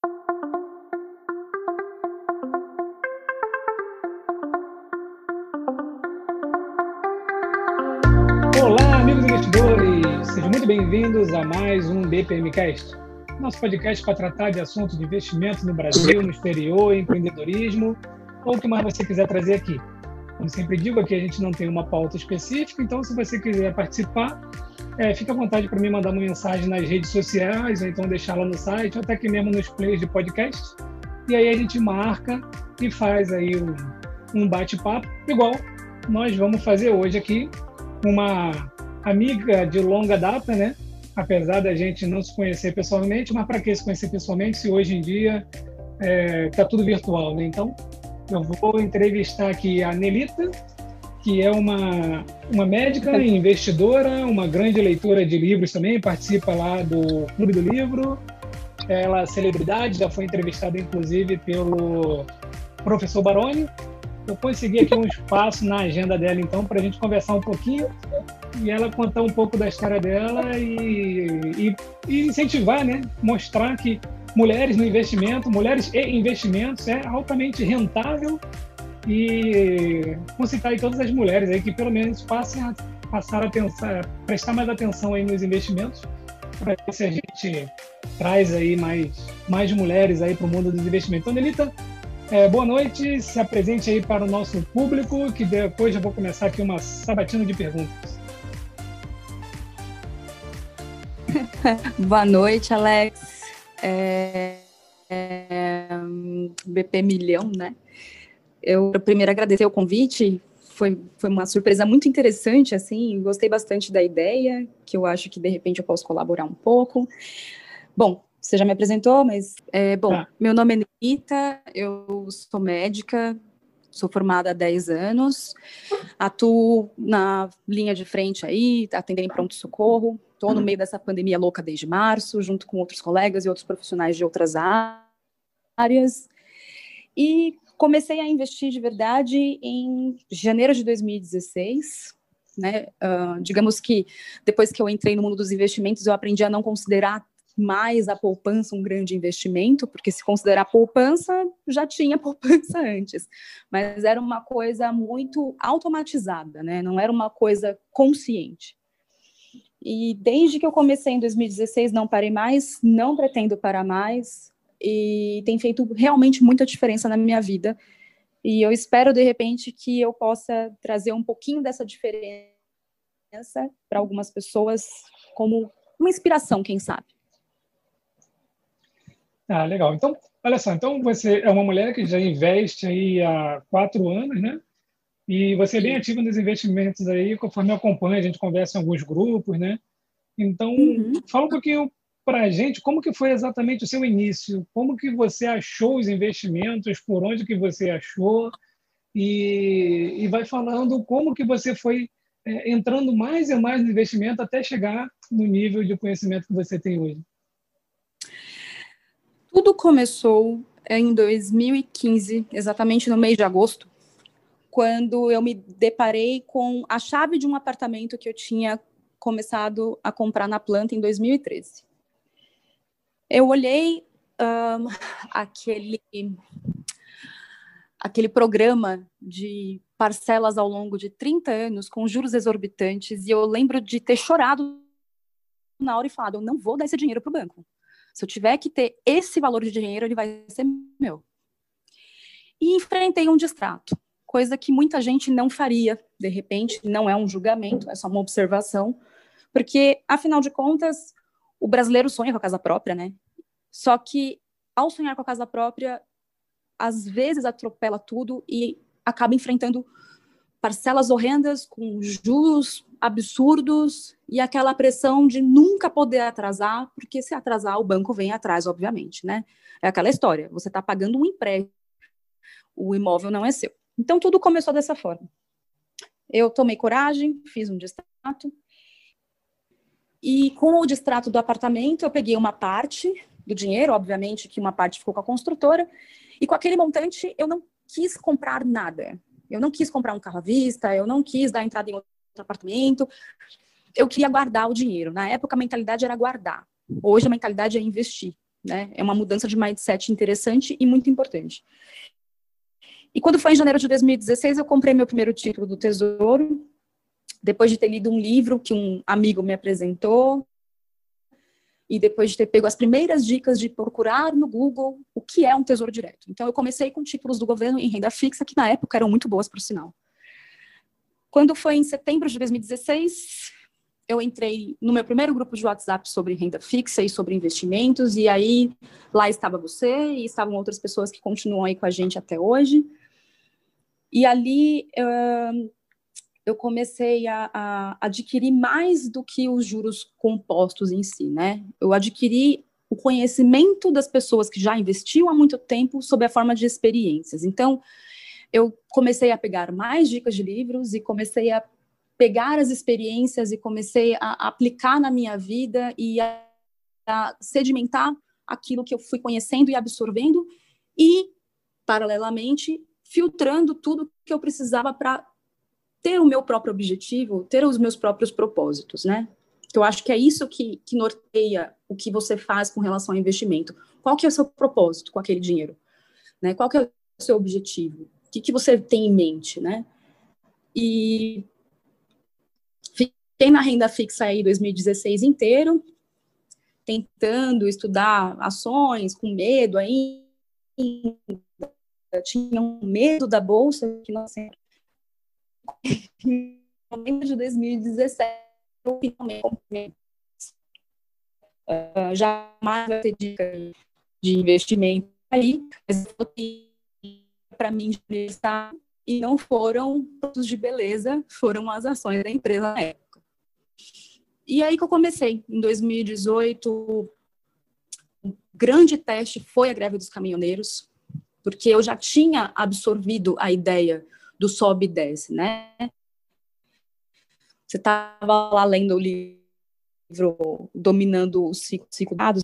Olá, amigos investidores! Sejam muito bem-vindos a mais um BPMcast, nosso podcast para tratar de assuntos de investimento no Brasil, no exterior, empreendedorismo, ou o que mais você quiser trazer aqui. Como sempre digo, aqui a gente não tem uma pauta específica, então se você quiser participar, fique à vontade para me mandar uma mensagem nas redes sociais, ou então deixar lá no site, ou até aqui mesmo nos players de podcast. E aí a gente marca e faz aí um bate-papo, igual nós vamos fazer hoje aqui, uma amiga de longa data, né? Apesar da gente não se conhecer pessoalmente, mas para que se conhecer pessoalmente se hoje em dia está tudo virtual, né? Então, eu vou entrevistar aqui a Nelita, que é uma médica e investidora, uma grande leitora de livros também, participa lá do Clube do Livro. Ela é celebridade, já foi entrevistada inclusive pelo professor Baroni. Eu consegui aqui um espaço na agenda dela, então, para a gente conversar um pouquinho e ela contar um pouco da história dela e incentivar, né? Mostrar que mulheres no investimento, mulheres e investimentos é altamente rentável e concitar aí todas as mulheres aí que pelo menos passar a pensar, prestar mais atenção aí nos investimentos, para ver se a gente traz aí mais mulheres aí para o mundo dos investimentos. Então, Nelita, boa noite, se apresente aí para o nosso público, que depois já vou começar aqui uma sabatina de perguntas. Boa noite, Alex. BP Milhão, né? Eu primeiro agradecer o convite, foi uma surpresa muito interessante, assim, gostei bastante da ideia, que eu acho que de repente eu posso colaborar um pouco. Bom, você já me apresentou, mas, Meu nome é Nelita, eu sou médica, sou formada há 10 anos, atuo na linha de frente aí, atendendo em pronto-socorro, estou no meio dessa pandemia louca desde março, junto com outros colegas e outros profissionais de outras áreas, e comecei a investir de verdade em janeiro de 2016, né? Digamos que depois que eu entrei no mundo dos investimentos, eu aprendi a não considerar mais a poupança um grande investimento, porque se considerar poupança, já tinha poupança antes, mas era uma coisa muito automatizada, né? Não era uma coisa consciente. E desde que eu comecei em 2016, não parei mais, não pretendo parar mais, e tem feito realmente muita diferença na minha vida, e eu espero, de repente, que eu possa trazer um pouquinho dessa diferença para algumas pessoas, como uma inspiração, quem sabe. Legal. Então, olha só, então você é uma mulher que já investe aí há 4 anos, né? E você é bem ativa nos investimentos aí, conforme eu acompanho, a gente conversa em alguns grupos, né? Então, fala um pouquinho para a gente como que foi exatamente o seu início, como que você achou os investimentos, por onde que você achou, e vai falando como que você foi entrando mais e mais no investimento até chegar no nível de conhecimento que você tem hoje. Tudo começou em 2015, exatamente no mês de agosto, quando eu me deparei com a chave de um apartamento que eu tinha começado a comprar na planta em 2013. Eu olhei aquele programa de parcelas ao longo de 30 anos com juros exorbitantes e eu lembro de ter chorado na hora e falado, eu não vou dar esse dinheiro para o banco. Se eu tiver que ter esse valor de dinheiro, ele vai ser meu. E enfrentei um distrato, coisa que muita gente não faria, de repente, não é um julgamento, é só uma observação, porque, afinal de contas, o brasileiro sonha com a casa própria, né? Só que, ao sonhar com a casa própria, às vezes atropela tudo e acaba enfrentando parcelas horrendas, com juros absurdos e aquela pressão de nunca poder atrasar, porque se atrasar, o banco vem atrás, obviamente, né? É aquela história, você está pagando um empréstimo, o imóvel não é seu. Então, tudo começou dessa forma. Eu tomei coragem, fiz um distrato, e com o distrato do apartamento, eu peguei uma parte do dinheiro, obviamente que uma parte ficou com a construtora, e com aquele montante, eu não quis comprar nada. Eu não quis comprar um carro à vista, eu não quis dar entrada em outro apartamento, eu queria guardar o dinheiro. Na época, a mentalidade era guardar. Hoje, a mentalidade é investir. né? É uma mudança de mindset interessante e muito importante. E quando foi em janeiro de 2016, eu comprei meu primeiro título do Tesouro, depois de ter lido um livro que um amigo me apresentou, e depois de ter pego as primeiras dicas de procurar no Google o que é um tesouro direto. Então, eu comecei com títulos do governo em renda fixa, que na época eram muito boas, por sinal. Quando foi em setembro de 2016, eu entrei no meu primeiro grupo de WhatsApp sobre renda fixa e sobre investimentos, e aí lá estava você e estavam outras pessoas que continuam aí com a gente até hoje. E ali eu comecei a adquirir mais do que os juros compostos em si, né? Eu adquiri o conhecimento das pessoas que já investiam há muito tempo sob a forma de experiências. Então, eu comecei a pegar mais dicas de livros e comecei a pegar as experiências e comecei a aplicar na minha vida e a sedimentar aquilo que eu fui conhecendo e absorvendo e, paralelamente, filtrando tudo que eu precisava para ter o meu próprio objetivo, ter os meus próprios propósitos, né? Eu acho que é isso que norteia o que você faz com relação ao investimento. Qual que é o seu propósito com aquele dinheiro? Né? Qual que é o seu objetivo? O que você tem em mente, né? E fiquei na renda fixa aí 2016 inteiro, tentando estudar ações, com medo ainda. Tinha um medo da bolsa, que não sempre. Em novembro de 2017, eu finalmente jamais vai ter dica de investimento aí, mas para mim está e não foram produtos de beleza, foram as ações da empresa na época. E aí que eu comecei, em 2018, o grande teste foi a greve dos caminhoneiros, porque eu já tinha absorvido a ideia do sobe e desce, né? Você estava lá lendo o livro Dominando o Ciclo de Dados,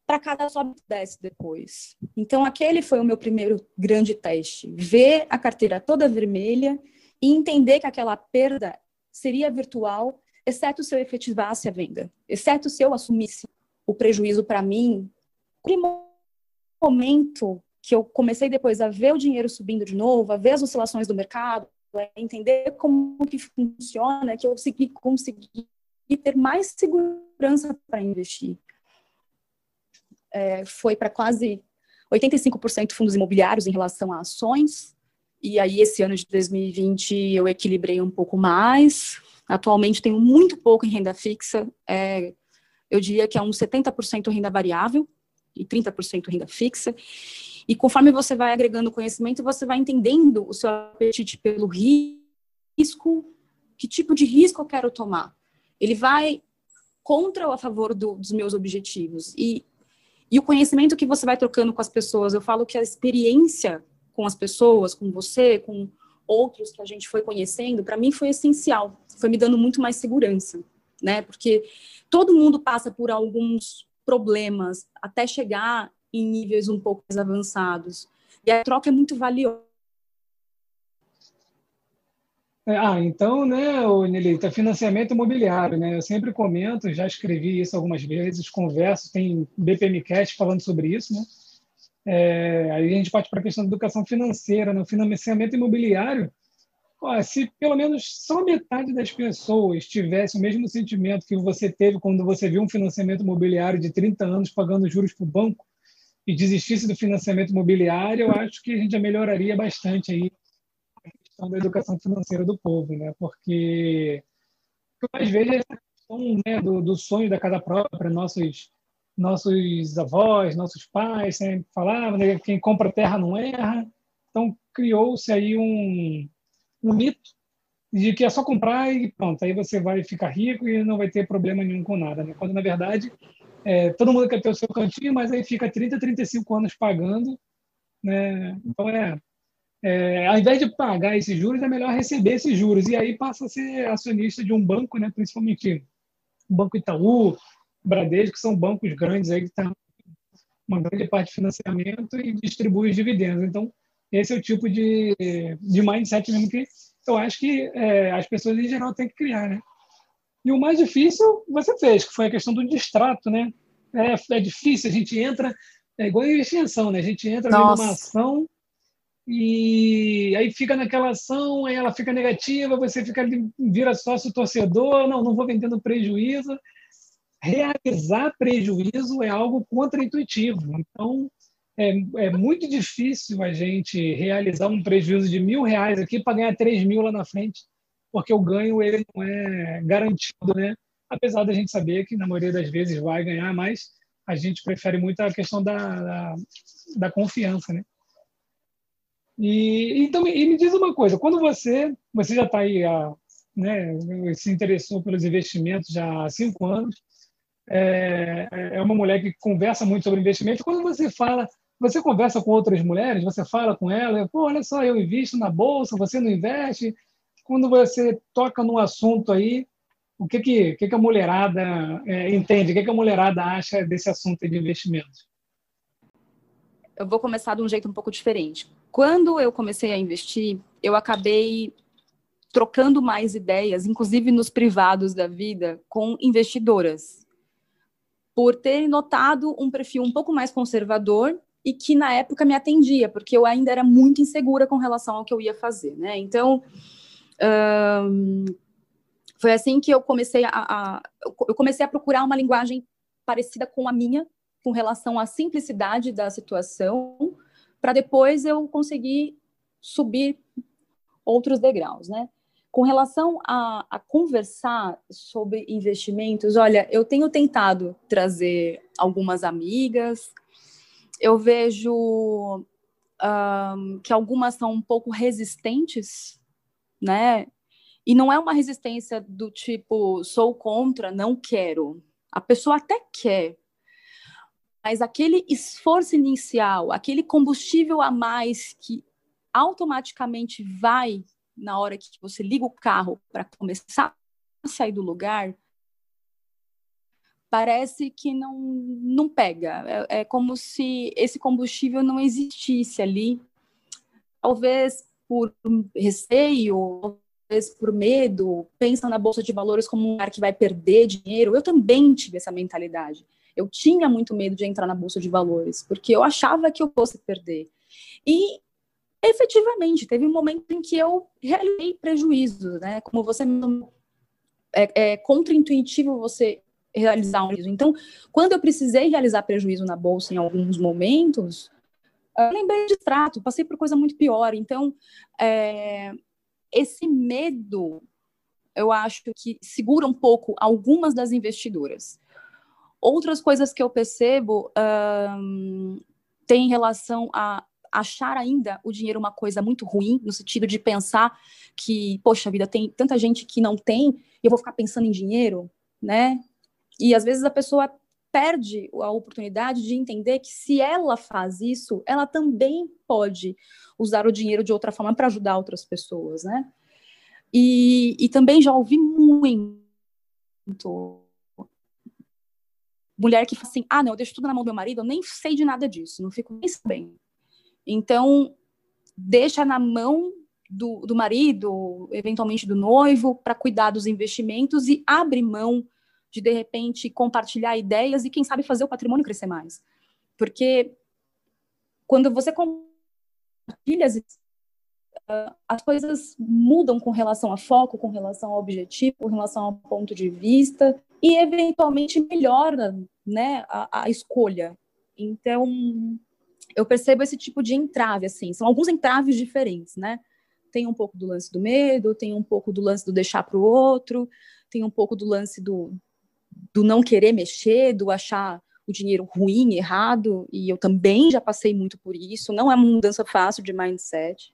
para cada sobe e desce depois. Então, aquele foi o meu primeiro grande teste. Ver a carteira toda vermelha e entender que aquela perda seria virtual, exceto se eu efetivasse a venda, exceto se eu assumisse o prejuízo para mim. No momento que eu comecei depois a ver o dinheiro subindo de novo, a ver as oscilações do mercado, a entender como que funciona, que eu consegui ter mais segurança para investir. Foi para quase 85% fundos imobiliários em relação a ações, e aí esse ano de 2020 eu equilibrei um pouco mais. Atualmente tenho muito pouco em renda fixa, eu diria que é uns 70% renda variável e 30% renda fixa, e conforme você vai agregando conhecimento, você vai entendendo o seu apetite pelo risco, que tipo de risco eu quero tomar. Ele vai contra ou a favor dos meus objetivos, e o conhecimento que você vai trocando com as pessoas, eu falo que a experiência com as pessoas, com você, com outros que a gente foi conhecendo, para mim foi essencial, foi me dando muito mais segurança, né? Porque todo mundo passa por alguns problemas até chegar em níveis um pouco mais avançados. E a troca é muito valiosa. Então, né, Nelita, financiamento imobiliário, né? Eu sempre comento, já escrevi isso algumas vezes, converso, tem BPMcast falando sobre isso, né? Aí a gente parte para a questão da educação financeira, no financiamento imobiliário. Se pelo menos só metade das pessoas tivesse o mesmo sentimento que você teve quando você viu um financiamento imobiliário de 30 anos pagando juros para o banco e desistisse do financiamento imobiliário, eu acho que a gente já melhoraria bastante aí a questão da educação financeira do povo, né? Porque o que eu mais vejo é essa questão, né, do sonho da casa própria, nossos avós, nossos pais sempre falavam, né, quem compra terra não erra. Então criou-se aí um mito de que é só comprar e pronto, aí você vai ficar rico e não vai ter problema nenhum com nada, né? Quando, na verdade, todo mundo quer ter o seu cantinho, mas aí fica 30, 35 anos pagando, né? Então, ao invés de pagar esses juros, é melhor receber esses juros. E aí passa a ser acionista de um banco, né? Principalmente o Banco Itaú, Bradesco, que são bancos grandes aí que estão uma grande parte de financiamento e distribui os dividendos. Então, esse é o tipo de mindset mesmo que eu acho que as pessoas em geral têm que criar, né? E o mais difícil você fez, que foi a questão do distrato, né? é difícil, a gente entra, é igual investir em ação, né? A gente entra ali numa Nossa, ação e aí fica naquela ação, aí ela fica negativa, você fica ali, vira sócio torcedor, não vou vendendo prejuízo. Realizar prejuízo é algo contraintuitivo. Então, é muito difícil a gente realizar um prejuízo de R$ 1.000 aqui para ganhar 3.000 lá na frente, porque o ganho ele não é garantido, né? Apesar da gente saber que na maioria das vezes vai ganhar, mas a gente prefere muito a questão da confiança, né? Então, e me diz uma coisa, quando você já está aí, né, se interessou pelos investimentos já há 5 anos, é uma mulher que conversa muito sobre investimento. Quando você conversa com outras mulheres, você fala com ela, pô, olha só, eu invisto na bolsa, você não investe. Quando você toca num assunto aí, o que a mulherada entende? O que a mulherada acha desse assunto de investimento? eu vou começar de um jeito um pouco diferente. Quando eu comecei a investir, eu acabei trocando mais ideias, inclusive nos privados da vida, com investidoras, por ter notado um perfil um pouco mais conservador e que na época me atendia, porque eu ainda era muito insegura com relação ao que eu ia fazer, né? Então, foi assim que eu comecei a procurar uma linguagem parecida com a minha, com relação à simplicidade da situação, para depois eu conseguir subir outros degraus, né? Com relação a conversar sobre investimentos, olha, eu tenho tentado trazer algumas amigas, eu vejo que algumas são um pouco resistentes, né? E não é uma resistência do tipo, sou contra, não quero. A pessoa até quer, mas aquele esforço inicial, aquele combustível a mais que automaticamente vai na hora que você liga o carro para começar a sair do lugar, parece que não pega. É como se esse combustível não existisse ali. Talvez por receio, talvez por medo, pensa na Bolsa de Valores como um lugar que vai perder dinheiro. Eu também tive essa mentalidade. Eu tinha muito medo de entrar na Bolsa de Valores, porque eu achava que eu fosse perder. E efetivamente, teve um momento em que eu realizei prejuízo, né? Como você é contraintuitivo você realizar um prejuízo. Então, quando eu precisei realizar prejuízo na bolsa em alguns momentos, eu lembrei de extrato, passei por coisa muito pior. Então, esse medo, eu acho que segura um pouco algumas das investidoras. Outras coisas que eu percebo tem relação a achar ainda o dinheiro uma coisa muito ruim, no sentido de pensar que, poxa vida, tem tanta gente que não tem, e eu vou ficar pensando em dinheiro, né? E às vezes a pessoa perde a oportunidade de entender que se ela faz isso, ela também pode usar o dinheiro de outra forma para ajudar outras pessoas, né? E também já ouvi muito mulher que fala assim, não, eu deixo tudo na mão do meu marido, eu nem sei de nada disso, não fico nem sabendo. Então, deixa na mão do marido, eventualmente do noivo, para cuidar dos investimentos e abre mão de repente, compartilhar ideias e, quem sabe, fazer o patrimônio crescer mais. Porque quando você compartilha as coisas mudam com relação a foco, com relação ao objetivo, com relação ao ponto de vista e, eventualmente, melhora, né, a escolha. Então, eu percebo esse tipo de entrave, assim, são alguns entraves diferentes, né? Tem um pouco do lance do medo, tem um pouco do lance do deixar para o outro, tem um pouco do lance do não querer mexer, do achar o dinheiro ruim, errado, e eu também já passei muito por isso, não é uma mudança fácil de mindset.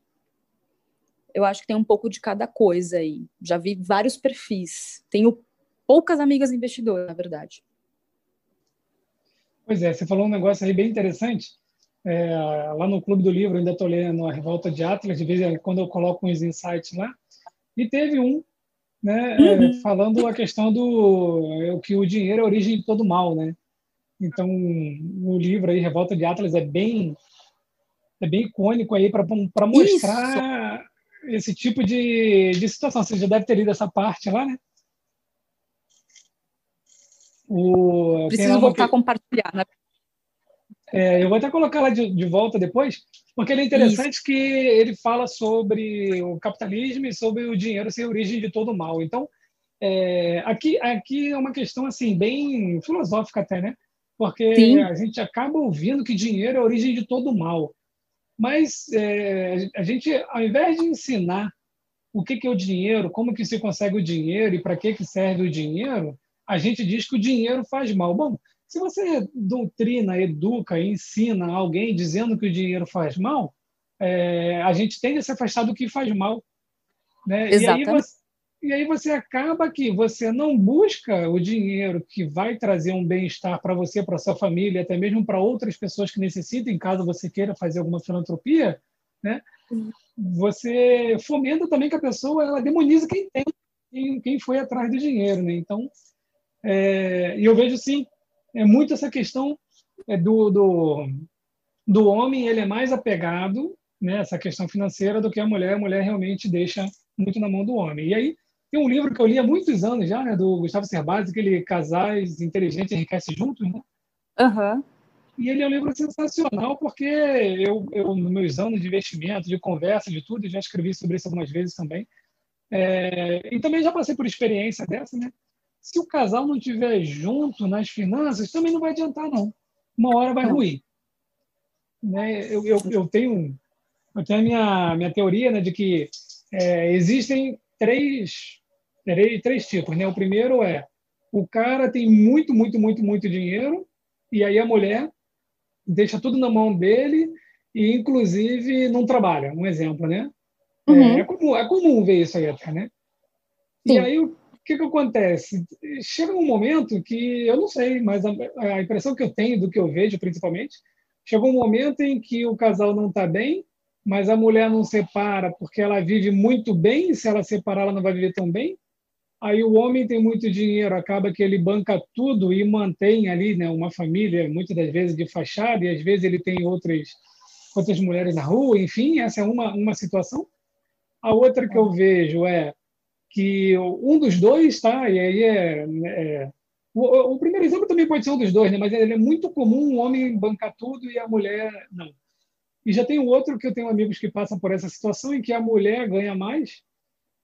Eu acho que tem um pouco de cada coisa aí. Já vi vários perfis. Tenho poucas amigas investidoras, na verdade. Pois é, você falou um negócio aí bem interessante. Lá no Clube do Livro, ainda estou lendo A Revolta de Atlas, de vez em quando eu coloco uns insights lá, e teve um, né, falando a questão que o dinheiro é a origem de todo mal, né? Então, o livro aí, Revolta de Atlas, é bem icônico aí para mostrar esse tipo de situação. Você já deve ter lido essa parte lá, né? Tem lá Preciso voltar a compartilhar, né? Eu vou até colocar lá de volta depois, porque ele é Isso. interessante que ele fala sobre o capitalismo e sobre o dinheiro ser a origem de todo mal. Então, aqui é uma questão assim bem filosófica até, né? Porque Sim, a gente acaba ouvindo que dinheiro é a origem de todo mal. Mas a gente, ao invés de ensinar o que é o dinheiro, como que se consegue o dinheiro e para que serve o dinheiro, a gente diz que o dinheiro faz mal. Bom, se você doutrina, educa, ensina alguém dizendo que o dinheiro faz mal, a gente tende a se afastar do que faz mal, né? exatamente. E aí você acaba que você não busca o dinheiro que vai trazer um bem-estar para você, para sua família, até mesmo para outras pessoas que necessitem, caso você queira fazer alguma filantropia, né? Você fomenta também que a pessoa ela demoniza quem tem, quem foi atrás do dinheiro, né? Então, e eu vejo sim, muito essa questão do homem, ele é mais apegado, né, essa questão financeira do que a mulher realmente deixa muito na mão do homem. E aí tem um livro que eu li há muitos anos já, né, do Gustavo Cerbasi, aquele Casais Inteligentes Enriquecem Juntos, né? Aham. E ele é um livro sensacional porque nos meus anos de investimento, de conversa, de tudo, já escrevi sobre isso algumas vezes também. E também já passei por experiência dessa, né? Se o casal não estiver junto nas finanças, também não vai adiantar, não. Uma hora vai Não. ruir. Né? Eu tenho a minha teoria, né, de que existem três tipos. Né? O primeiro é o cara tem muito, muito, muito, muito dinheiro e aí a mulher deixa tudo na mão dele e, inclusive, não trabalha. Um exemplo, né? Uhum. É comum ver isso aí até, né? E Sim. aí, o que acontece? Chega um momento que, eu não sei, mas a impressão que eu tenho, do que eu vejo principalmente, chegou um momento em que o casal não está bem, mas a mulher não separa porque ela vive muito bem, e se ela separar, ela não vai viver tão bem. Aí o homem tem muito dinheiro, acaba que ele banca tudo e mantém ali, né, uma família, muitas das vezes de fachada, e às vezes ele tem outras mulheres na rua, enfim, essa é uma situação. A outra que eu vejo é que um dos dois, tá? E aí o primeiro exemplo também pode ser um dos dois, né? Mas ele é muito comum um homem bancar tudo e a mulher não. E já tem o outro que eu tenho amigos que passam por essa situação em que a mulher ganha mais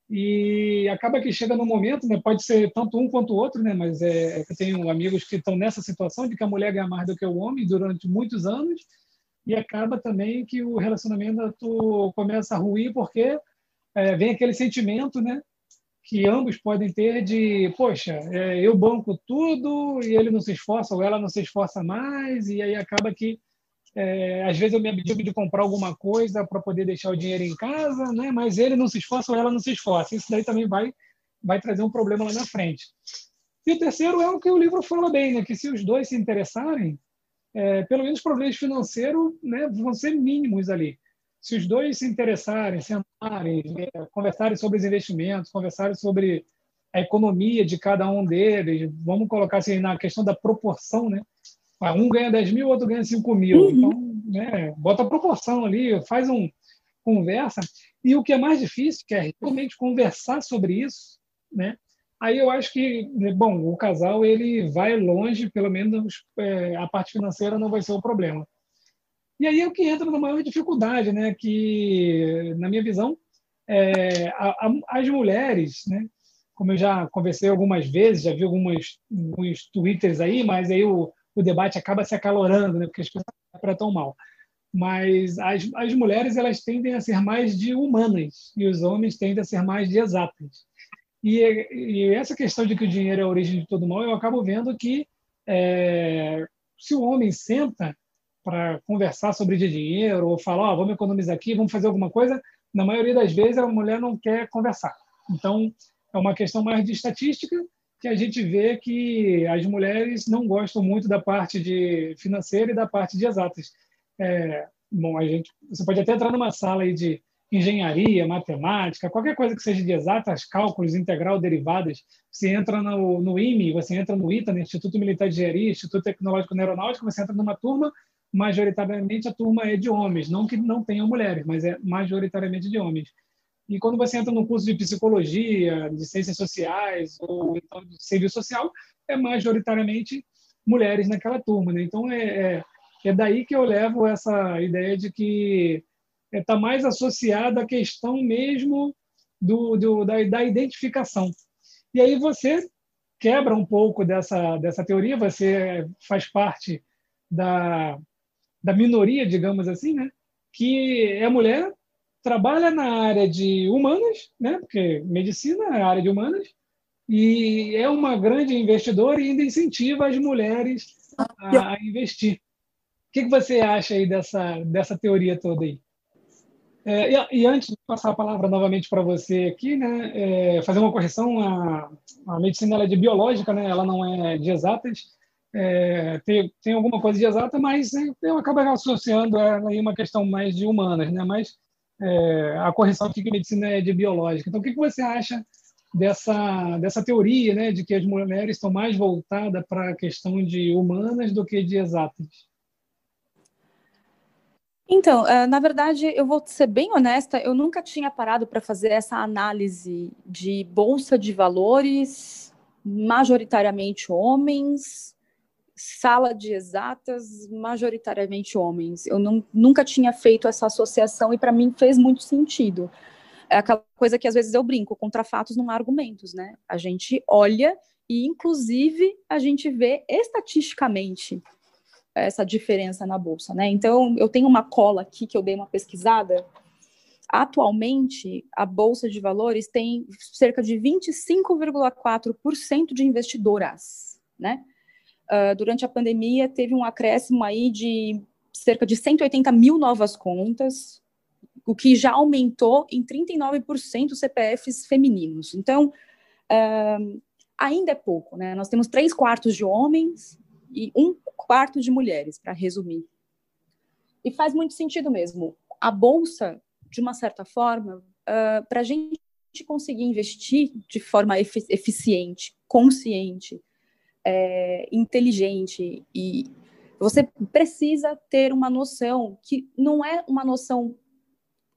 e acaba que chega no momento, né? Pode ser tanto um quanto o outro, né? Mas eu tenho amigos que estão nessa situação de que a mulher ganha mais do que o homem durante muitos anos e acaba também que o relacionamento começa a ruir porque vem aquele sentimento, né? Que ambos podem ter de, poxa, eu banco tudo e ele não se esforça ou ela não se esforça mais, e aí acaba que, às vezes, eu me abdico de comprar alguma coisa para poder deixar o dinheiro em casa, né? Mas ele não se esforça ou ela não se esforça. Isso daí também vai trazer um problema lá na frente. E o terceiro é o que o livro fala bem, né? Que se os dois se interessarem, pelo menos problemas financeiros, né, vão ser mínimos ali. Se os dois se interessarem, sentarem, conversarem sobre os investimentos, conversarem sobre a economia de cada um deles, vamos colocar assim na questão da proporção, né? Um ganha 10 mil, o outro ganha 5 mil. Uhum. Então, né, bota a proporção ali, faz conversa. E o que é mais difícil, que é realmente conversar sobre isso, né? Aí eu acho que, bom, o casal ele vai longe, pelo menos a parte financeira não vai ser o problema. E aí é o que entra na maior dificuldade, né? Que, na minha visão, as mulheres, né? Como eu já conversei algumas vezes, já vi alguns twitters aí, mas aí o debate acaba se acalorando, né? Porque as pessoas interpretam mal. Mas as mulheres elas tendem a ser mais de humanas e os homens tendem a ser mais de exatas. E essa questão de que o dinheiro é a origem de todo mal, eu acabo vendo que se o homem senta para conversar sobre dinheiro ou falar, vamos economizar aqui, vamos fazer alguma coisa, na maioria das vezes a mulher não quer conversar. Então, é uma questão mais de estatística que a gente vê que as mulheres não gostam muito da parte de financeira e da parte de exatas. Bom, você pode até entrar numa sala aí de engenharia, matemática, qualquer coisa que seja de exatas, cálculos, integral, derivadas. Você entra no IME, você entra no ITA, no Instituto Militar de Engenharia, Instituto Tecnológico Aeronáutico, você entra numa turma, majoritariamente a turma é de homens, não que não tenham mulheres, mas é majoritariamente de homens. E quando você entra num curso de psicologia, de ciências sociais ou então de serviço social, é majoritariamente mulheres naquela turma, né? Então é daí que eu levo essa ideia de que está mais associada à questão mesmo da identificação. E aí você quebra um pouco dessa teoria, você faz parte da minoria, digamos assim, né? Que é mulher, trabalha na área de humanas, né? Porque medicina é a área de humanas, e é uma grande investidora e ainda incentiva as mulheres a investir. O que você acha aí dessa teoria toda aí? E antes de passar a palavra novamente para você aqui, né, fazer uma correção, a medicina ela é de biológica, né, ela não é de exatas, tem alguma coisa de exata, mas eu acabo associando ela aí uma questão mais de humanas, né, mas a correção aqui que a medicina é de biológica. Então, o que você acha dessa teoria, né, de que as mulheres estão mais voltadas para a questão de humanas do que de exatas? Então, na verdade, eu vou ser bem honesta, eu nunca tinha parado para fazer essa análise de bolsa de valores, majoritariamente homens, sala de exatas, majoritariamente homens. Eu nunca tinha feito essa associação e para mim fez muito sentido. É aquela coisa que às vezes eu brinco, contra fatos não há argumentos, né? A gente olha e, inclusive, a gente vê estatisticamente essa diferença na bolsa, né? Então, eu tenho uma cola aqui que eu dei uma pesquisada. Atualmente, a bolsa de valores tem cerca de 25,4% de investidoras, né? Durante a pandemia, teve um acréscimo aí de cerca de 180 mil novas contas, o que já aumentou em 39% CPFs femininos. Então, ainda é pouco, né? Nós temos 3/4 de homens e 1/4 de mulheres, para resumir. E faz muito sentido mesmo. A bolsa, de uma certa forma, para a gente conseguir investir de forma eficiente, consciente, inteligente, e você precisa ter uma noção que não é uma noção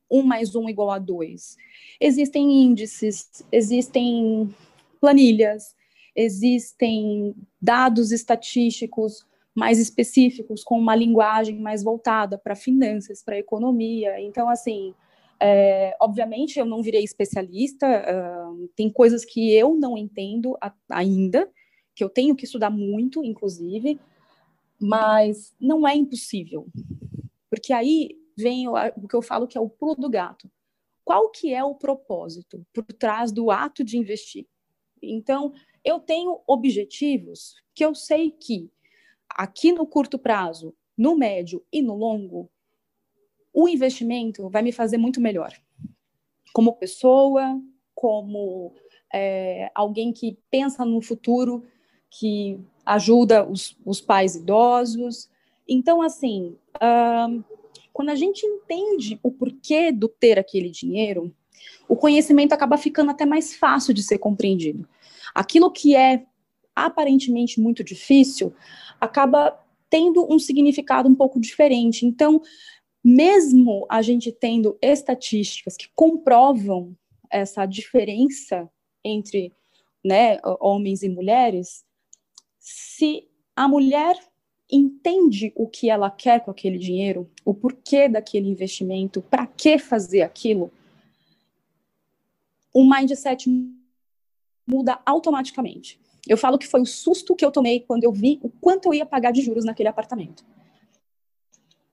1 mais 1 igual a 2. Existem índices, existem planilhas, existem dados estatísticos mais específicos, com uma linguagem mais voltada para finanças, para economia. Então, assim, obviamente eu não virei especialista, tem coisas que eu não entendo ainda, que eu tenho que estudar muito, inclusive, mas não é impossível. Porque aí vem o que eu falo que é o pulo do gato. Qual que é o propósito por trás do ato de investir? Então, eu tenho objetivos que eu sei que aqui no curto prazo, no médio e no longo, o investimento vai me fazer muito melhor. Como pessoa, como alguém que pensa no futuro, que ajuda os pais idosos. Então, assim, quando a gente entende o porquê do ter aquele dinheiro, o conhecimento acaba ficando até mais fácil de ser compreendido. Aquilo que é aparentemente muito difícil acaba tendo um significado um pouco diferente. Então, mesmo a gente tendo estatísticas que comprovam essa diferença entre, né, homens e mulheres, se a mulher entende o que ela quer com aquele dinheiro, o porquê daquele investimento, para que fazer aquilo, o mindset muda automaticamente. Eu falo que foi o susto que eu tomei quando eu vi o quanto eu ia pagar de juros naquele apartamento.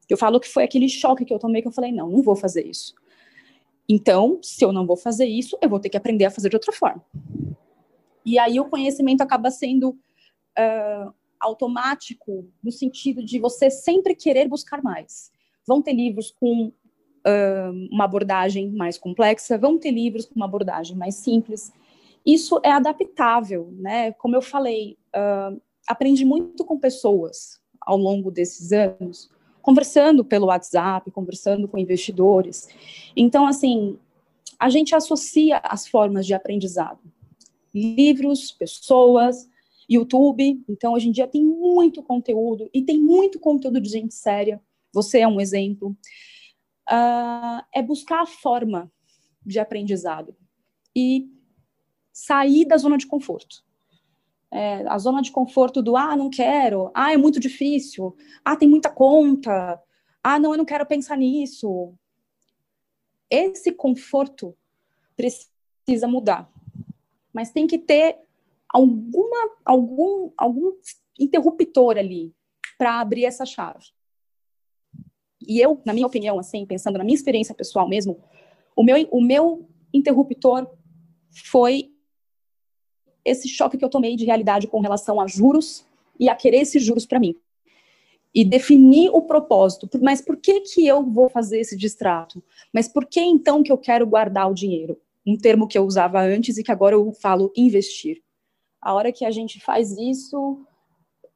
Eu falo que foi aquele choque que eu tomei, que eu falei, não vou fazer isso. Então, se eu não vou fazer isso, eu vou ter que aprender a fazer de outra forma. E aí o conhecimento acaba sendo automático, no sentido de você sempre querer buscar mais. Vão ter livros com uma abordagem mais complexa, vão ter livros com uma abordagem mais simples. Isso é adaptável, né? Como eu falei, aprendi muito com pessoas ao longo desses anos, conversando pelo WhatsApp, conversando com investidores. Então, assim, a gente associa as formas de aprendizado. Livros, pessoas, YouTube. Então, hoje em dia tem muito conteúdo, e tem muito conteúdo de gente séria. Você é um exemplo. É buscar a forma de aprendizado e sair da zona de conforto. A zona de conforto do, não quero, é muito difícil, tem muita conta, não, eu não quero pensar nisso. Esse conforto precisa mudar, mas tem que ter algum interruptor ali para abrir essa chave. E eu, na minha opinião, assim, pensando na minha experiência pessoal mesmo, o meu interruptor foi esse choque que eu tomei de realidade com relação a juros e a querer esses juros para mim. E definir o propósito. Mas por que eu vou fazer esse distrato? Mas por que então que eu quero guardar o dinheiro? Um termo que eu usava antes e que agora eu falo investir. A hora que a gente faz isso,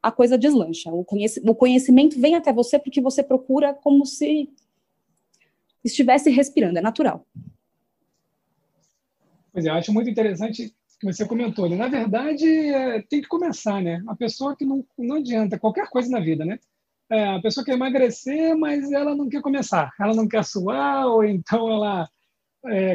a coisa deslancha. O conhecimento vem até você porque você procura como se estivesse respirando, é natural. Pois é, eu acho muito interessante que você comentou ali. Na verdade, tem que começar, né? A pessoa que não adianta, qualquer coisa na vida, né? A pessoa quer emagrecer, mas ela não quer começar. Ela não quer suar, ou então ela...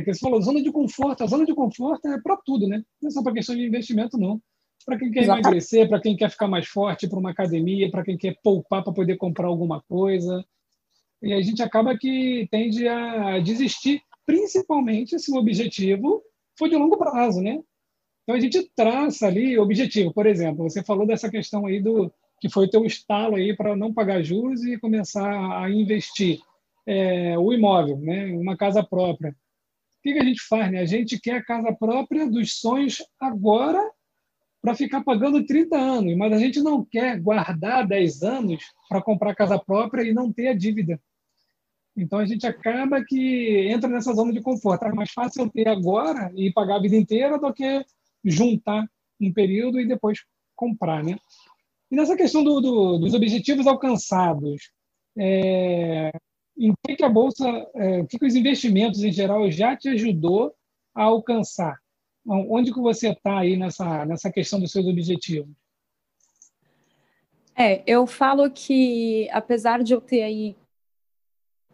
que você falou, zona de conforto. A zona de conforto é para tudo, né? Não é só para questão de investimento, não. Para quem quer emagrecer, para quem quer ficar mais forte, para uma academia, para quem quer poupar para poder comprar alguma coisa. E a gente acaba que tende a desistir, principalmente se o objetivo for de longo prazo, né? Então a gente traça ali o objetivo. Por exemplo, você falou dessa questão aí que foi o teu estalo aí para não pagar juros e começar a investir. O imóvel, né? Uma casa própria. O que a gente faz, né? A gente quer a casa própria dos sonhos agora para ficar pagando 30 anos, mas a gente não quer guardar 10 anos para comprar casa própria e não ter a dívida. Então a gente acaba que entra nessa zona de conforto. É mais fácil eu ter agora e pagar a vida inteira do que juntar um período e depois comprar, né? E nessa questão dos objetivos alcançados, em que a Bolsa, o que os investimentos em geral já te ajudou a alcançar? Onde que você está aí nessa questão dos seus objetivos? Eu falo que, apesar de eu ter aí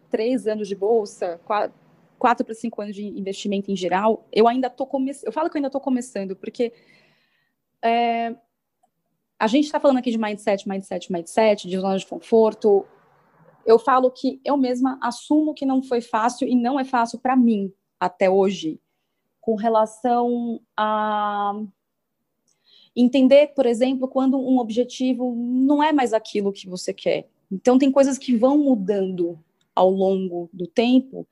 3 anos de Bolsa, 4 para 5 anos de investimento em geral, eu ainda estou começando. Eu falo que eu ainda estou começando, porque a gente está falando aqui de mindset, de zona de conforto. Eu falo que eu mesma assumo que não foi fácil e não é fácil para mim até hoje, com relação a entender, por exemplo, quando um objetivo não é mais aquilo que você quer. Então, tem coisas que vão mudando ao longo do tempo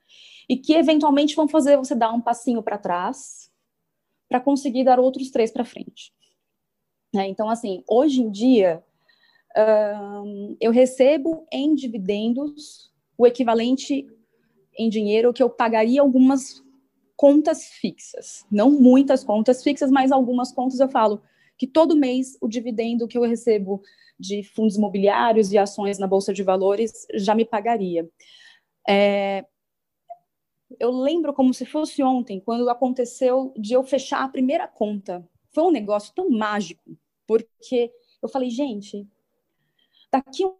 e que, eventualmente, vão fazer você dar um passinho para trás para conseguir dar outros 3 para frente. Então, assim, hoje em dia, eu recebo em dividendos o equivalente em dinheiro que eu pagaria algumas contas fixas. Não muitas contas fixas, mas algumas contas eu falo que todo mês o dividendo que eu recebo de fundos imobiliários e ações na Bolsa de Valores já me pagaria. Eu lembro como se fosse ontem, quando aconteceu de eu fechar a primeira conta. Foi um negócio tão mágico, porque eu falei, gente, daqui a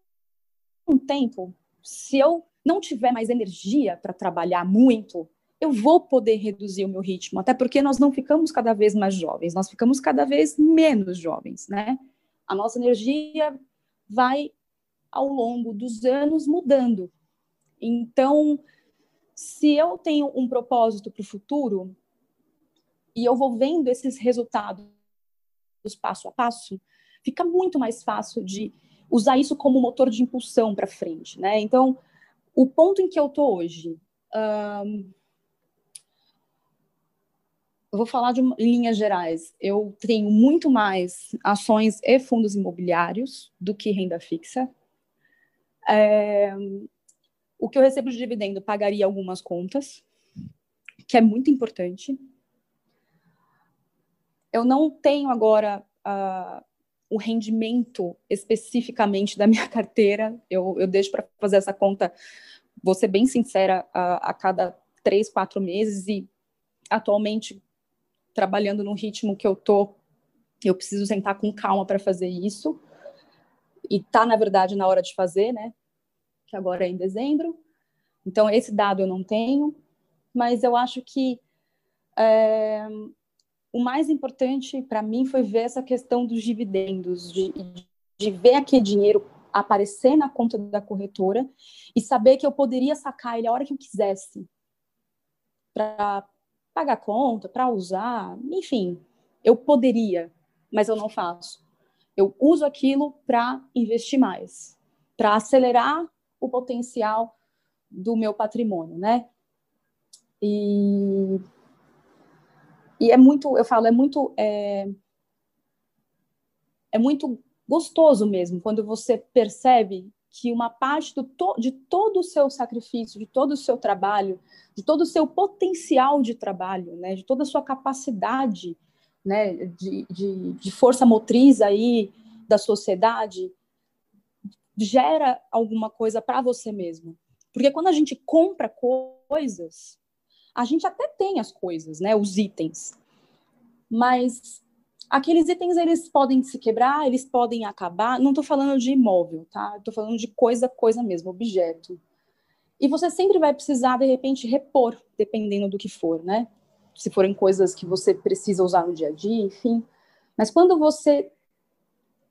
um tempo, se eu não tiver mais energia para trabalhar muito, eu vou poder reduzir o meu ritmo, até porque nós não ficamos cada vez mais jovens, nós ficamos cada vez menos jovens, né? A nossa energia vai, ao longo dos anos, mudando. Então, se eu tenho um propósito para o futuro e eu vou vendo esses resultados passo a passo, fica muito mais fácil de usar isso como motor de impulsão para frente, né? Então, o ponto em que eu estou hoje, eu vou falar em linhas gerais. Eu tenho muito mais ações e fundos imobiliários do que renda fixa. O que eu recebo de dividendo pagaria algumas contas, que é muito importante. Eu não tenho agora o rendimento especificamente da minha carteira. Eu deixo para fazer essa conta, vou ser bem sincera, a cada 3, 4 meses e atualmente trabalhando no ritmo que eu preciso sentar com calma para fazer isso. E tá, na verdade, na hora de fazer, né? Que agora é em dezembro. Então, esse dado eu não tenho. mas eu acho que o mais importante para mim foi ver essa questão dos dividendos, de ver aquele dinheiro aparecer na conta da corretora e saber que eu poderia sacar ele a hora que eu quisesse para pagar conta, para usar, enfim, eu poderia, mas eu não faço. Eu uso aquilo para investir mais, para acelerar o potencial do meu patrimônio, né? E é muito, eu falo, é muito gostoso mesmo quando você percebe que uma parte de todo o seu sacrifício, de todo o seu trabalho, de todo o seu potencial de trabalho, né, de toda a sua capacidade, né, de força motriz aí da sociedade, gera alguma coisa para você mesmo. Porque quando a gente compra coisas, a gente até tem as coisas, né, os itens, mas aqueles itens, eles podem se quebrar, eles podem acabar. Não estou falando de imóvel, tá? Estou falando de coisa mesmo, objeto. E você sempre vai precisar, de repente, repor, dependendo do que for, né? Se forem coisas que você precisa usar no dia a dia, enfim. Mas quando você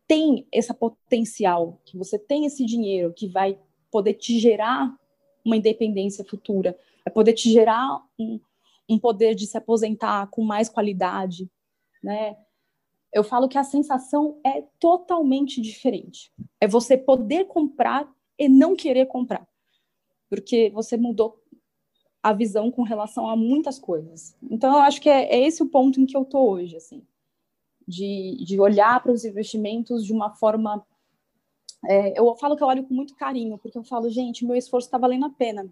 tem esse potencial, que você tem esse dinheiro que vai poder te gerar uma independência futura, vai poder te gerar um poder de se aposentar com mais qualidade, né? Eu falo que a sensação é totalmente diferente. É você poder comprar e não querer comprar. Porque você mudou a visão com relação a muitas coisas. Então, eu acho que é esse o ponto em que eu estou hoje, assim. De olhar para os investimentos de uma forma... eu falo que eu olho com muito carinho, porque eu falo, gente, meu esforço está valendo a pena.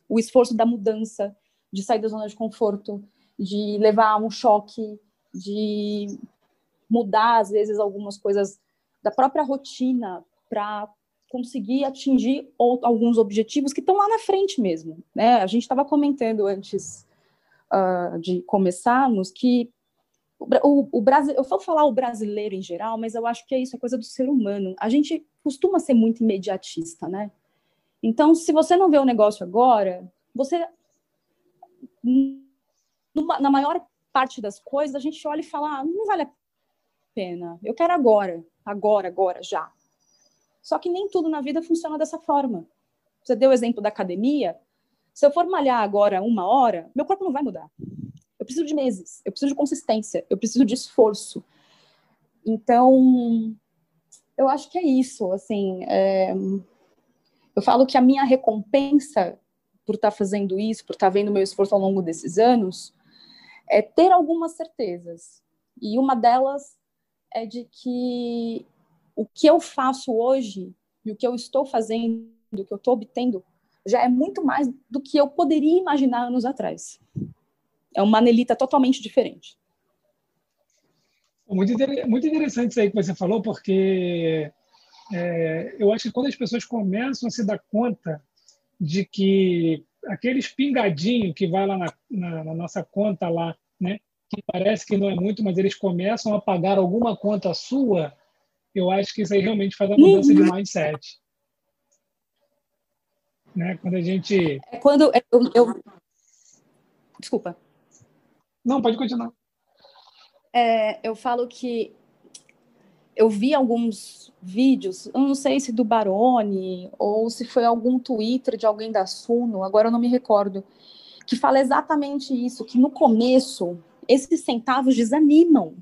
O esforço da mudança, de sair da zona de conforto, de levar um choque, de mudar, às vezes, algumas coisas da própria rotina para conseguir atingir alguns objetivos que estão lá na frente mesmo, né? A gente estava comentando antes de começarmos que o Brasil, eu vou falar o brasileiro em geral, mas eu acho que é isso, é coisa do ser humano. A gente costuma ser muito imediatista, né? Então, se você não vê o negócio agora, você, na maior parte das coisas, a gente olha e fala, não vale a pena, eu quero agora, já. Só que nem tudo na vida funciona dessa forma. Você deu o exemplo da academia. Se eu for malhar agora 1 hora, meu corpo não vai mudar. Eu preciso de meses, eu preciso de consistência, eu preciso de esforço. Então, eu acho que é isso. Assim, eu falo que a minha recompensa por estar fazendo isso, por estar vendo meu esforço ao longo desses anos, é ter algumas certezas. E uma delas é de que o que eu faço hoje e o que eu estou fazendo, o que eu estou obtendo, já é muito mais do que eu poderia imaginar anos atrás. É uma Nelita totalmente diferente. Muito interessante isso aí que você falou, porque eu acho que quando as pessoas começam a se dar conta de que aqueles pingadinhos que vai lá na nossa conta lá, né, que parece que não é muito, mas eles começam a pagar alguma conta sua, eu acho que isso aí realmente faz a mudança de mindset. Né? Quando a gente... Quando Desculpa. Não, pode continuar. Eu falo que eu vi alguns vídeos, eu não sei se do Baroni ou se foi algum Twitter de alguém da Suno, agora eu não me recordo, que fala exatamente isso, que no começo esses centavos desanimam.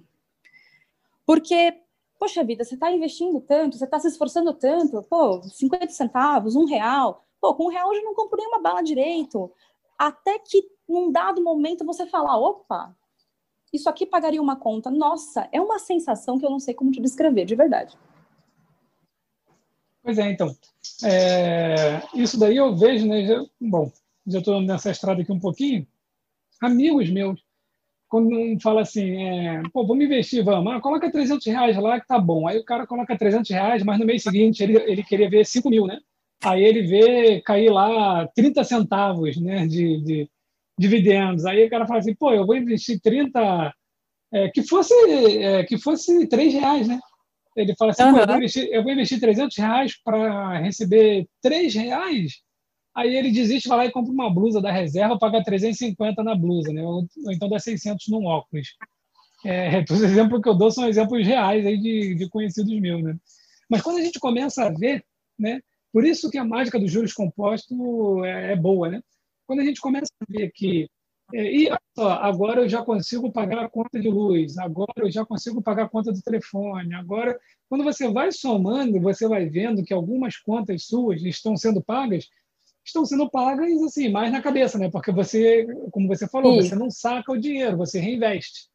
Porque, poxa vida, você está investindo tanto, você está se esforçando tanto, 50 centavos, R$1, com R$1 eu já não compro nenhuma bala direito. Até que, num dado momento, você fala, opa, isso aqui pagaria uma conta. Nossa, é uma sensação que eu não sei como te descrever, de verdade. Pois é, então. Isso daí eu vejo, né? Já estou nessa estrada aqui um pouquinho. Amigos meus, quando fala assim, vamos investir, vamos. Coloca R$300 lá que tá bom. Aí o cara coloca R$300, mas no mês seguinte ele queria ver 5 mil, né? Aí ele vê cair lá 30 centavos, né, de dividendos. Aí o cara fala assim, eu vou investir 30, que fosse R$3, né? Ele fala assim, eu vou investir R$300 para receber R$3. Aí ele desiste, vai lá e compra uma blusa da reserva, paga 350 na blusa, né? Ou então dá 600 num óculos. Os exemplos que eu dou são exemplos reais aí de conhecidos meus, né? Mas quando a gente começa a ver, né? Por isso que a mágica dos juros compostos é boa, né? Quando a gente começa a ver que e olha só, agora eu já consigo pagar a conta de luz, agora eu já consigo pagar a conta do telefone, agora quando você vai somando, você vai vendo que algumas contas suas estão sendo pagas assim mais na cabeça, né? Porque você, como você falou, você não saca o dinheiro, você reinveste.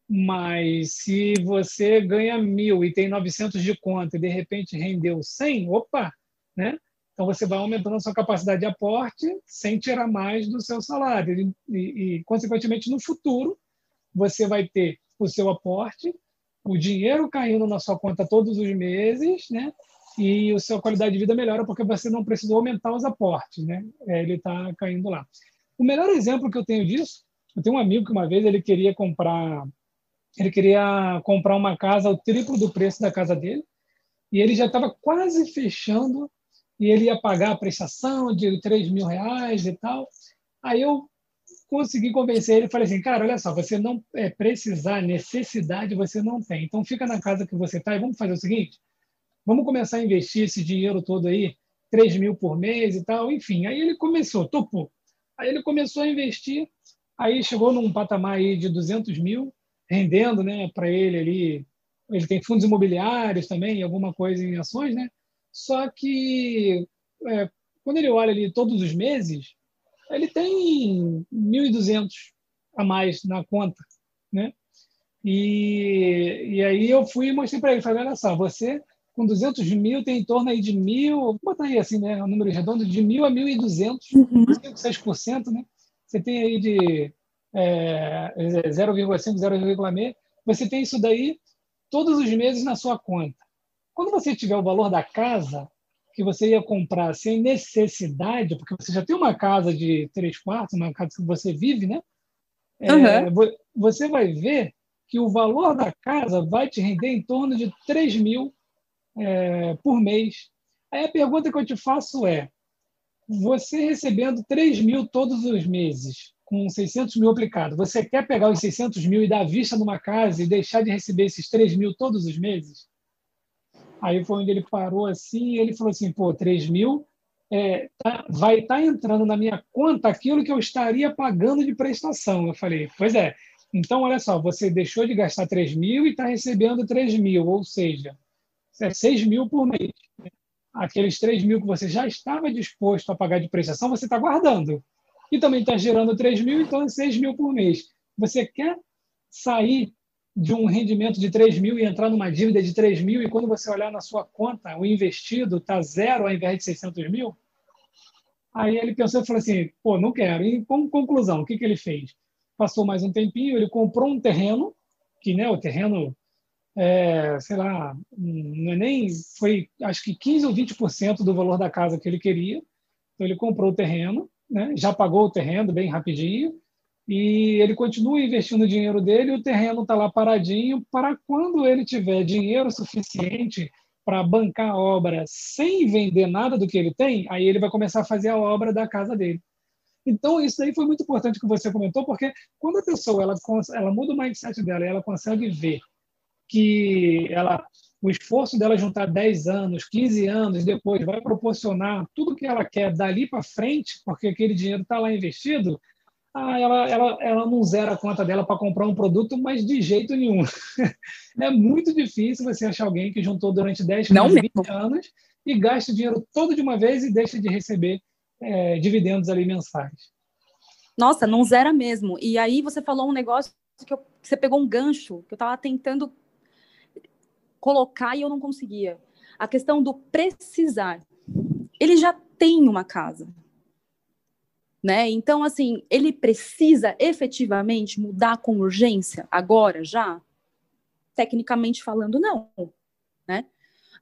Mas se você ganha 1.000 e tem 900 de conta e de repente rendeu 100, opa, né? Então você vai aumentando a sua capacidade de aporte sem tirar mais do seu salário. Consequentemente, no futuro, você vai ter o seu aporte, o dinheiro caindo na sua conta todos os meses, né? E a sua qualidade de vida melhora porque você não precisou aumentar os aportes, né? Ele está caindo lá. O melhor exemplo que eu tenho disso, eu tenho um amigo que uma vez ele queria comprar uma casa ao triplo do preço da casa dele e ele já estava quase fechando e ele ia pagar a prestação de R$ 3.000 e tal. Aí eu consegui convencer ele e falei assim, cara, olha só, você não precisar, necessidade você não tem. Então fica na casa que você está e vamos fazer o seguinte, vamos começar a investir esse dinheiro todo aí, 3.000 por mês e tal. Enfim, aí ele começou, topou. Aí ele começou a investir, aí chegou num patamar aí de 200.000, rendendo, né, para ele ali. Ele tem fundos imobiliários também, alguma coisa em ações, né? Só que quando ele olha ali todos os meses, ele tem 1.200 a mais na conta, né? E aí eu fui e mostrei para ele, falei, olha só, você com 200.000 tem em torno aí de 1.000, vou botar aí assim, né, um número redondo, de 1.000 a 1.200, 6%, né? Você tem aí de 0,5, 0,6, você tem isso daí todos os meses na sua conta. Quando você tiver o valor da casa que você ia comprar sem necessidade, porque você já tem uma casa de 3 quartos, uma casa que você vive, né? Você vai ver que o valor da casa vai te render em torno de 3.000 por mês. Aí a pergunta que eu te faço é, você recebendo 3.000 todos os meses, com 600.000 aplicado, você quer pegar os 600.000 e dar à vista numa casa e deixar de receber esses 3.000 todos os meses? Aí foi onde ele parou assim e ele falou assim, pô, 3.000 vai estar entrando na minha conta aquilo que eu estaria pagando de prestação. Eu falei, pois é. Então, olha só, você deixou de gastar 3.000 e está recebendo 3.000, ou seja, 6.000 por mês. Aqueles 3.000 que você já estava disposto a pagar de prestação, você está guardando. E também está gerando 3.000, então é 6.000 por mês. Você quer sair de um rendimento de 3.000 e entrar numa dívida de 3.000 e quando você olhar na sua conta, o investido está zero ao invés de 600.000? Aí ele pensou e falou assim, pô, não quero. E como conclusão, o que ele fez? Passou mais um tempinho, ele comprou um terreno, que né, o terreno sei lá, não é nem foi, acho que 15 ou 20% do valor da casa que ele queria. Então ele comprou o terreno, né? Já pagou o terreno bem rapidinho e ele continua investindo o dinheiro dele. E o terreno está lá paradinho para quando ele tiver dinheiro suficiente para bancar a obra sem vender nada do que ele tem, aí ele vai começar a fazer a obra da casa dele. Então, isso aí foi muito importante que você comentou, porque quando a pessoa ela muda o mindset dela e ela consegue ver que o esforço dela juntar 10 anos, 15 anos depois vai proporcionar tudo que ela quer dali para frente, porque aquele dinheiro está lá investido, ela não zera a conta dela para comprar um produto, mas de jeito nenhum. É muito difícil você achar alguém que juntou durante 10, 15, 20 anos e gasta o dinheiro todo de uma vez e deixa de receber dividendos ali mensais. Nossa, não zera mesmo. E aí você falou um negócio que você pegou um gancho, que eu estava tentando colocar e eu não conseguia. A questão do precisar. Ele já tem uma casa, né? Então, assim, ele precisa efetivamente mudar com urgência agora, já? Tecnicamente falando, não, né?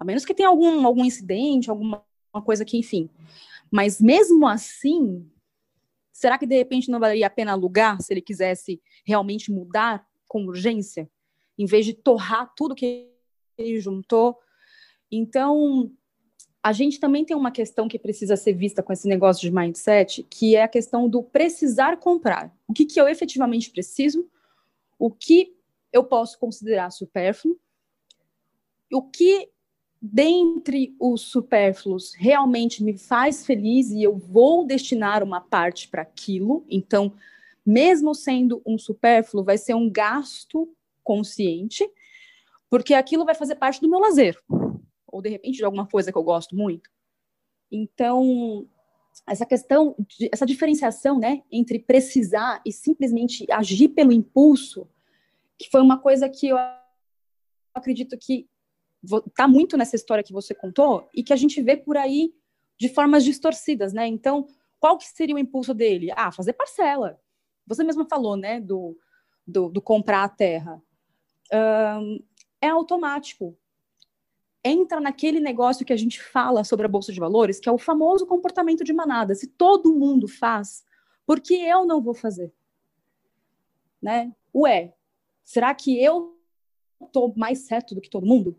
A menos que tenha algum incidente, alguma coisa que, enfim. Mas mesmo assim, será que de repente não valeria a pena alugar se ele quisesse realmente mudar com urgência, em vez de torrar tudo que ele juntou? Então, a gente também tem uma questão que precisa ser vista com esse negócio de mindset, que é a questão do precisar comprar. O que eu efetivamente preciso, o que eu posso considerar supérfluo, o que dentre os supérfluos realmente me faz feliz e eu vou destinar uma parte para aquilo. Então, mesmo sendo um supérfluo, vai ser um gasto consciente, porque aquilo vai fazer parte do meu lazer, ou de repente de alguma coisa que eu gosto muito. Então, essa questão, essa diferenciação, né, entre precisar e simplesmente agir pelo impulso, que foi uma coisa que eu acredito que está muito nessa história que você contou e que a gente vê por aí de formas distorcidas, né? Então, qual que seria o impulso dele? Fazer parcela. Você mesma falou, né, do comprar a terra. É automático. Entra naquele negócio que a gente fala sobre a Bolsa de Valores, que é o famoso comportamento de manada. Se todo mundo faz, por que eu não vou fazer? Né? Será que eu estou mais certo do que todo mundo?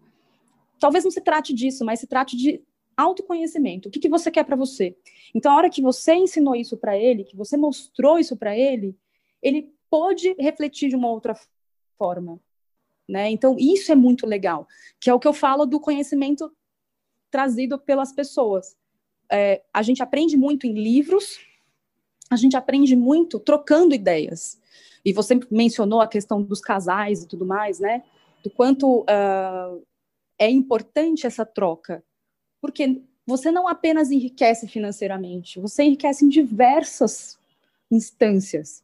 Talvez não se trate disso, mas se trate de autoconhecimento. O que você quer para você? Então, a hora que você ensinou isso para ele, que você mostrou isso para ele pôde refletir de uma outra forma. Né? Então, isso é muito legal, que é o que eu falo do conhecimento trazido pelas pessoas. A gente aprende muito em livros, a gente aprende muito trocando ideias. E você mencionou a questão dos casais e tudo mais, né? Do quanto é importante essa troca, porque você não apenas enriquece financeiramente, você enriquece em diversas instâncias.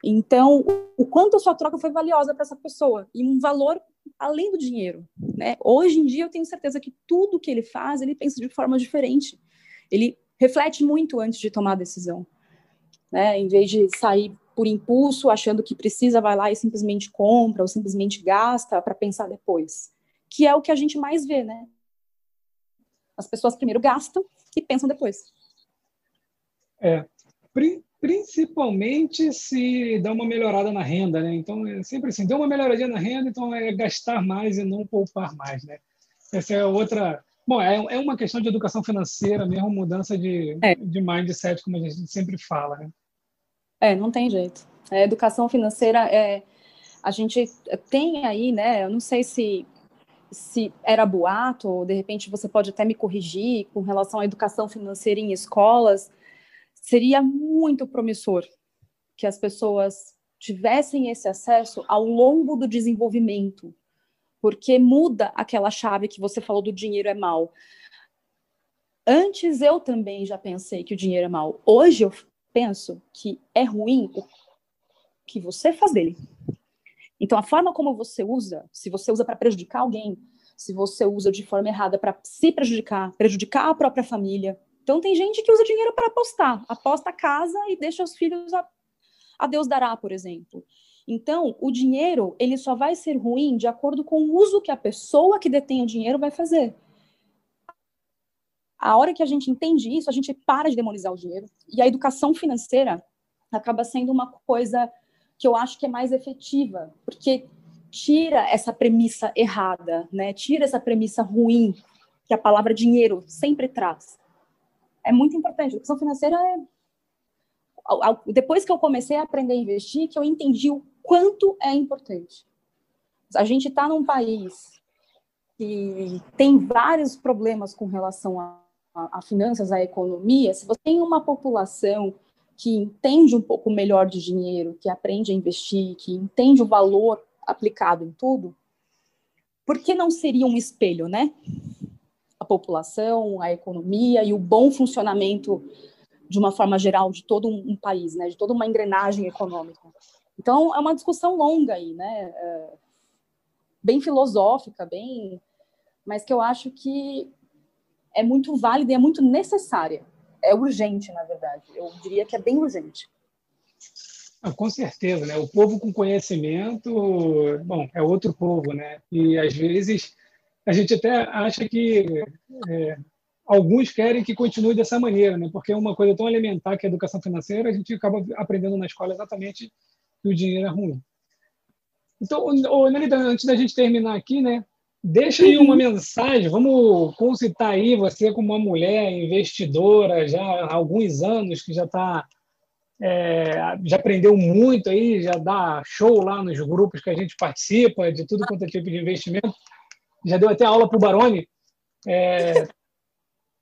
Então, o quanto a sua troca foi valiosa para essa pessoa, e um valor além do dinheiro, né? Hoje em dia, eu tenho certeza que tudo que ele faz, ele pensa de forma diferente. Ele reflete muito antes de tomar a decisão, né? Em vez de sair por impulso, achando que precisa, vai lá e simplesmente compra, ou simplesmente gasta para pensar depois. Que é o que a gente mais vê, né? As pessoas primeiro gastam e pensam depois. Principalmente se dá uma melhorada na renda, né? Então, é sempre assim, deu uma melhoradinha na renda, então é gastar mais e não poupar mais, né? Essa é outra... Bom, é uma questão de educação financeira mesmo, mudança de mindset, como a gente sempre fala, né? Não tem jeito. A educação financeira, a gente tem aí, né? Eu não sei se era boato, ou de repente você pode até me corrigir com relação à educação financeira em escolas. Seria muito promissor que as pessoas tivessem esse acesso ao longo do desenvolvimento, porque muda aquela chave que você falou do dinheiro é mal. Antes eu também já pensei que o dinheiro é mal. Hoje eu penso que é ruim o que você faz dele. Então, a forma como você usa, se você usa para prejudicar alguém, se você usa de forma errada para se prejudicar a própria família. Então, tem gente que usa dinheiro para apostar. Aposta a casa e deixa os filhos a Deus dará, por exemplo. Então, o dinheiro, ele só vai ser ruim de acordo com o uso que a pessoa que detém o dinheiro vai fazer. A hora que a gente entende isso, a gente para de demonizar o dinheiro. E a educação financeira acaba sendo uma coisa que eu acho que é mais efetiva, porque tira essa premissa errada, né? Tira essa premissa ruim que a palavra dinheiro sempre traz. É muito importante. A educação financeira depois que eu comecei a aprender a investir, que eu entendi o quanto é importante. A gente está num país que tem vários problemas com relação a finanças, à economia. Se você tem uma população que entende um pouco melhor de dinheiro, que aprende a investir, que entende o valor aplicado em tudo, por que não seria um espelho, né? A população, a economia e o bom funcionamento de uma forma geral de todo um país, né? De toda uma engrenagem econômica. Então, é uma discussão longa aí, né? Bem filosófica, mas que eu acho que é muito válida e é muito necessária. É urgente, na verdade. Eu diria que é bem urgente. Com certeza, né? O povo com conhecimento, bom, é outro povo, né? E às vezes a gente até acha que alguns querem que continue dessa maneira, né? Porque é uma coisa tão elementar que é a educação financeira, a gente acaba aprendendo na escola exatamente que o dinheiro é ruim. Então, Nelida, antes da gente terminar aqui, né? Deixa aí uma mensagem, vamos concitar aí você como uma mulher investidora já há alguns anos, que já aprendeu muito aí, já dá show lá nos grupos que a gente participa, de tudo quanto é tipo de investimento, já deu até aula para o Baroni.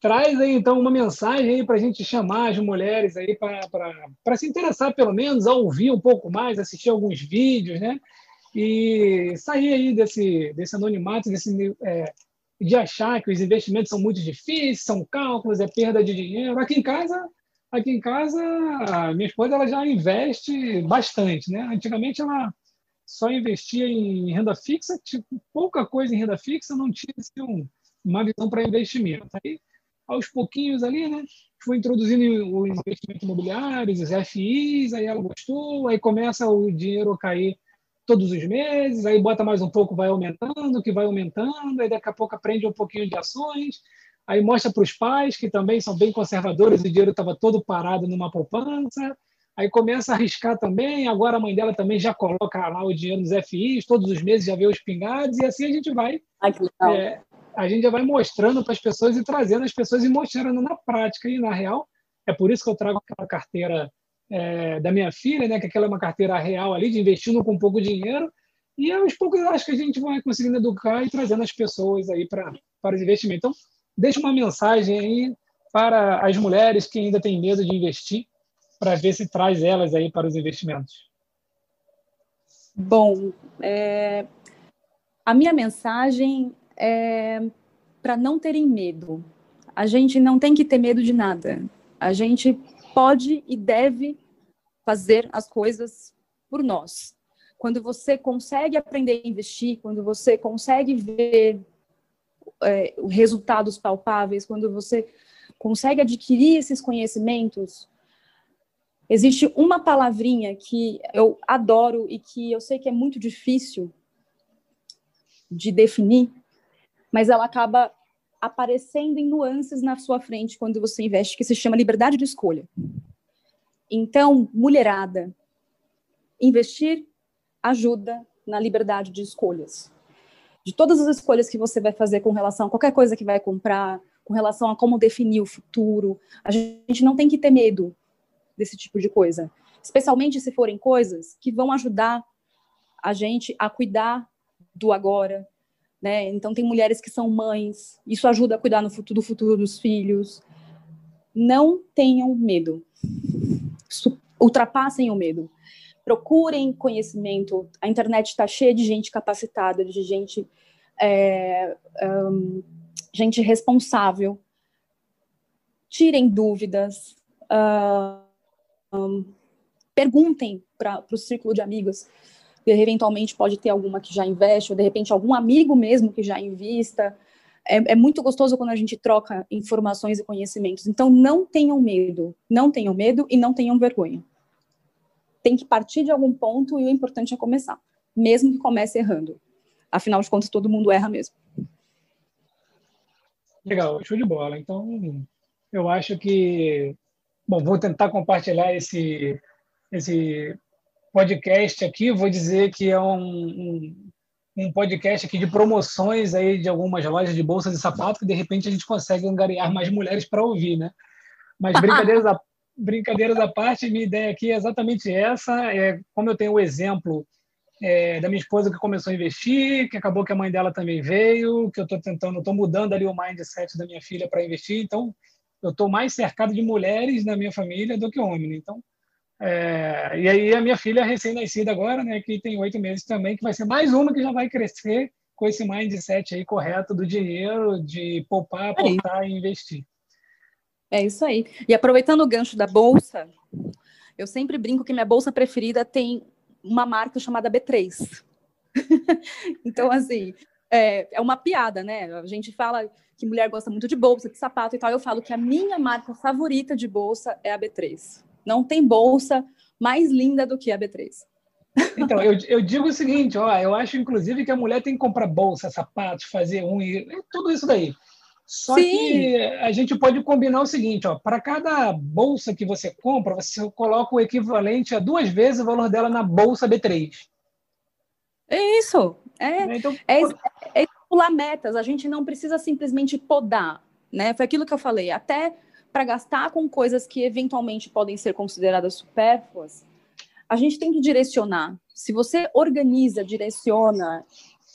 Traz aí então uma mensagem aí para a gente chamar as mulheres aí para se interessar pelo menos, a ouvir um pouco mais, assistir alguns vídeos, né? E sair aí desse anonimato, de achar que os investimentos são muito difíceis, são cálculos, é perda de dinheiro. Aqui em casa, a minha esposa ela já investe bastante, né? Antigamente ela só investia em renda fixa, tipo, pouca coisa em renda fixa, não tinha assim, uma visão para investimento. Aí, aos pouquinhos ali, né? Foi introduzindo os investimentos imobiliários, os FIs, aí ela gostou, aí começa o dinheiro a cair todos os meses, aí bota mais um pouco, vai aumentando, aí daqui a pouco aprende um pouquinho de ações, aí mostra para os pais, que também são bem conservadores, o dinheiro estava todo parado numa poupança, aí começa a arriscar também, agora a mãe dela também já coloca lá o dinheiro nos FIs, todos os meses já vê os pingados, e assim a gente vai... Ai, que legal. A gente já vai mostrando para as pessoas e trazendo as pessoas e mostrando na prática e na real. É por isso que eu trago aquela carteira da minha filha, né, que aquela é uma carteira real ali, de investindo com pouco dinheiro, e aos poucos eu acho que a gente vai conseguindo educar e trazendo as pessoas aí para os investimentos. Então, deixa uma mensagem aí para as mulheres que ainda têm medo de investir, para ver se traz elas aí para os investimentos. Bom, a minha mensagem é para não terem medo. A gente não tem que ter medo de nada. A gente pode e deve fazer as coisas por nós. Quando você consegue aprender a investir, quando você consegue ver resultados palpáveis, quando você consegue adquirir esses conhecimentos, existe uma palavrinha que eu adoro e que eu sei que é muito difícil de definir, mas ela acaba aparecendo em nuances na sua frente quando você investe, que se chama liberdade de escolha. Então, mulherada, investir ajuda na liberdade de escolhas. De todas as escolhas que você vai fazer com relação a qualquer coisa que vai comprar, com relação a como definir o futuro, a gente não tem que ter medo desse tipo de coisa. Especialmente se forem coisas que vão ajudar a gente a cuidar do agora, né? Então, tem mulheres que são mães, isso ajuda a cuidar do futuro dos filhos. Não tenham medo. Ultrapassem o medo. Procurem conhecimento. A internet está cheia de gente capacitada, de gente responsável. Tirem dúvidas. Perguntem para o círculo de amigos. Eventualmente pode ter alguma que já investe, ou de repente algum amigo mesmo que já invista. É muito gostoso quando a gente troca informações e conhecimentos. Então, não tenham medo e não tenham vergonha. Tem que partir de algum ponto e o importante é começar, mesmo que comece errando. Afinal de contas, todo mundo erra mesmo. Legal, show de bola. Então, eu acho que... Bom, vou tentar compartilhar esse podcast aqui. Vou dizer que é um podcast aqui de promoções aí de algumas lojas de bolsas e sapato, que de repente a gente consegue angariar mais mulheres para ouvir, né? Mas brincadeiras à parte, minha ideia aqui é exatamente essa. Como eu tenho o exemplo da minha esposa que começou a investir, que acabou que a mãe dela também veio, que eu estou mudando ali o mindset da minha filha para investir, então eu estou mais cercado de mulheres na minha família do que homens. Então, e aí a minha filha recém-nascida agora, né, que tem 8 meses também, que vai ser mais uma que já vai crescer com esse mindset aí correto do dinheiro, de poupar, aportar e investir. É isso aí. E aproveitando o gancho da bolsa, eu sempre brinco que minha bolsa preferida tem uma marca chamada B3. Então, assim, é uma piada, né? A gente fala que mulher gosta muito de bolsa, de sapato e tal. Eu falo que a minha marca favorita de bolsa é a B3. Não tem bolsa mais linda do que a B3. Então, eu digo o seguinte, eu acho, inclusive, que a mulher tem que comprar bolsa, sapatos, fazer tudo isso daí. Só Sim. que a gente pode combinar o seguinte, para cada bolsa que você compra, você coloca o equivalente a 2 vezes o valor dela na bolsa B3. É isso. Então, pular metas, a gente não precisa simplesmente podar, né? Foi aquilo que eu falei, até para gastar com coisas que eventualmente podem ser consideradas supérfluas, a gente tem que direcionar. Se você organiza, direciona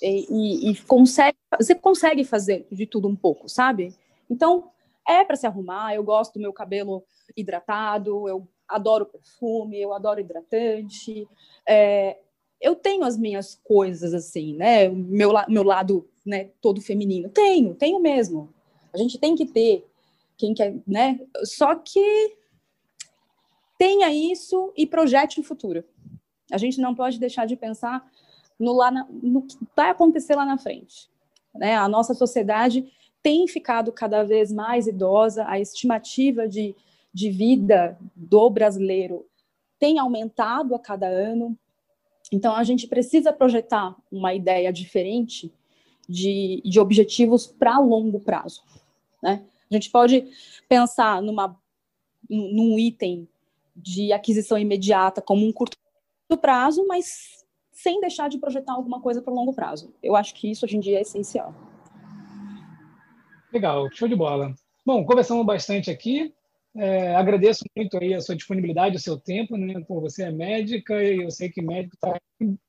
e consegue, você consegue fazer de tudo um pouco, sabe? Então, é para se arrumar, eu gosto do meu cabelo hidratado, eu adoro perfume, eu adoro hidratante, eu tenho as minhas coisas, assim, né? Meu lado, né, todo feminino. Tenho mesmo. A gente tem que ter, quem quer, né? Só que tenha isso e projete o futuro. A gente não pode deixar de pensar no que vai acontecer lá na frente, né? A nossa sociedade tem ficado cada vez mais idosa, a estimativa de vida do brasileiro tem aumentado a cada ano. Então, a gente precisa projetar uma ideia diferente de objetivos para longo prazo, né? A gente pode pensar num item de aquisição imediata como um curto prazo, mas sem deixar de projetar alguma coisa para longo prazo. Eu acho que isso hoje em dia é essencial. Legal, show de bola. Bom, conversamos bastante aqui. Agradeço muito aí a sua disponibilidade, o seu tempo, né? Pô, você é médica e eu sei que médico está,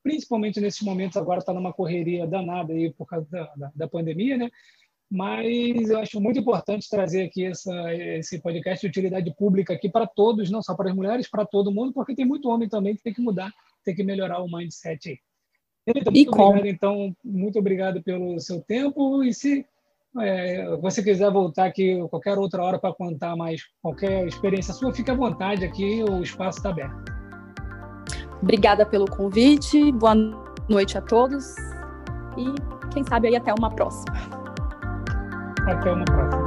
principalmente nesses momentos agora, está numa correria danada aí por causa da pandemia, né? Mas eu acho muito importante trazer aqui esse podcast de utilidade pública aqui para todos, não só para as mulheres, para todo mundo, porque tem muito homem também que tem que mudar, tem que melhorar o mindset aí. Obrigado, então, muito obrigado pelo seu tempo e se você quiser voltar aqui qualquer outra hora para contar mais qualquer experiência sua, fique à vontade aqui, o espaço está aberto. Obrigada pelo convite, boa noite a todos e quem sabe aí até uma próxima. Até uma próxima.